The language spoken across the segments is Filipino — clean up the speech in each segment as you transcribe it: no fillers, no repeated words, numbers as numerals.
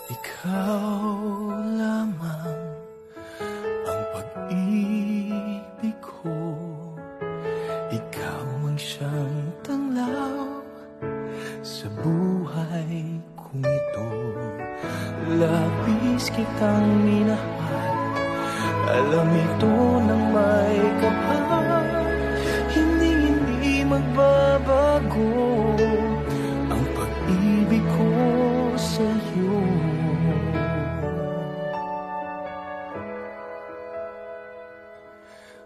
Ikaw lamang ang pag-ibig ko. Ikaw ang siyang tanglaw sa buhay kong ito. Labis kitang minahal, alam ito ng may kapal. Hindi magbabago ang pag-ibig ko sa'yo.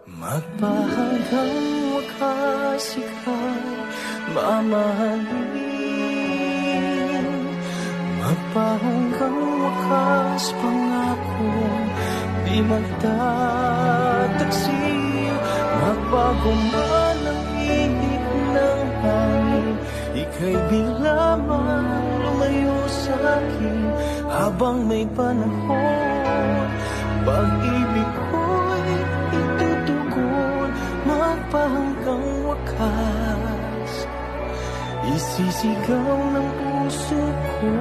Magpahanggang wakas ika'y mamahalin. Magpahanggang wakas pangako di magtataksil. Magbago man ang ihip ng hangin, ika'y bigla man lumayo sa'kin. Habang may panahon, pag-ibig ko'y itutugon. Magpahanggang wakas, isisigaw ng puso ko,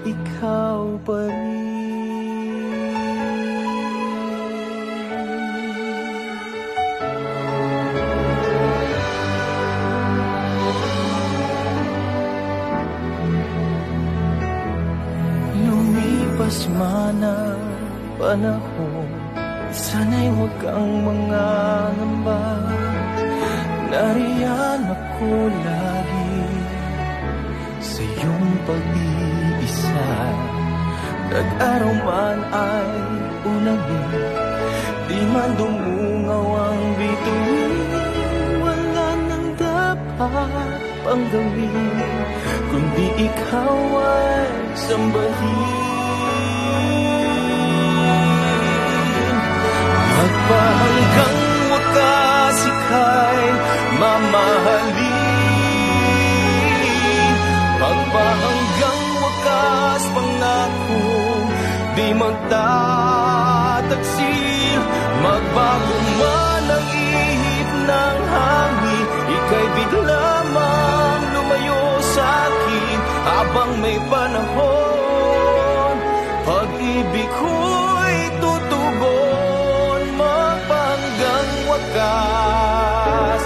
ikaw pa rin. Lumipas man ang panahon, sana'y huwag kang mangangamba. Nariyan ako lagi sa iyong pag-iisa. Nag-araw man ay ulangin, di man dumungaw ang bituin. Wala nang dapat pang gawin, kundi ikaw ay sambahin. Magpahanggang wakas ika'y mamahalin. Magpahanggang wakas pangako di magtataksil. Magbago man ang ihip ng hangin, ika'y bigla mang lumayo sa'kin. Habang may panahon, pag-ibig ko'y tutugon. Magpahanggang wakas,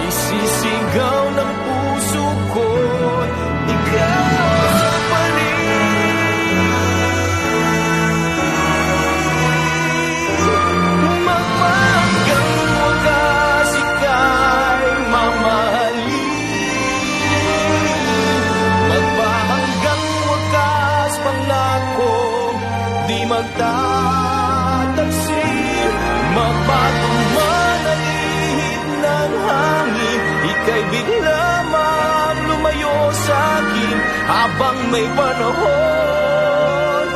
isisigaw ng puso ko, ikaw pa rin. Magpahanggang wakas ika'y mamahalin. Magpahanggang wakas pangako di magtataksil. Magbago man ang ihip ng hangin, ika'y bigla mang lumayo sa'kin. Habang may panahon,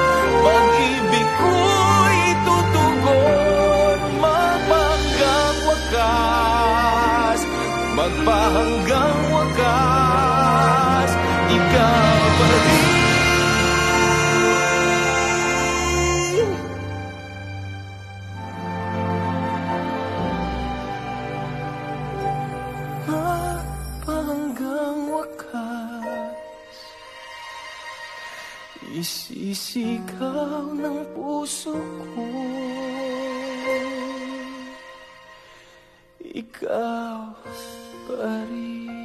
pag-ibig ko'y tutugon. Magpahanggang wakas, magpahanggang wakas, ikaw pa rin. Magpahanggang wakas, isisigaw ng puso ko, ikaw pa rin.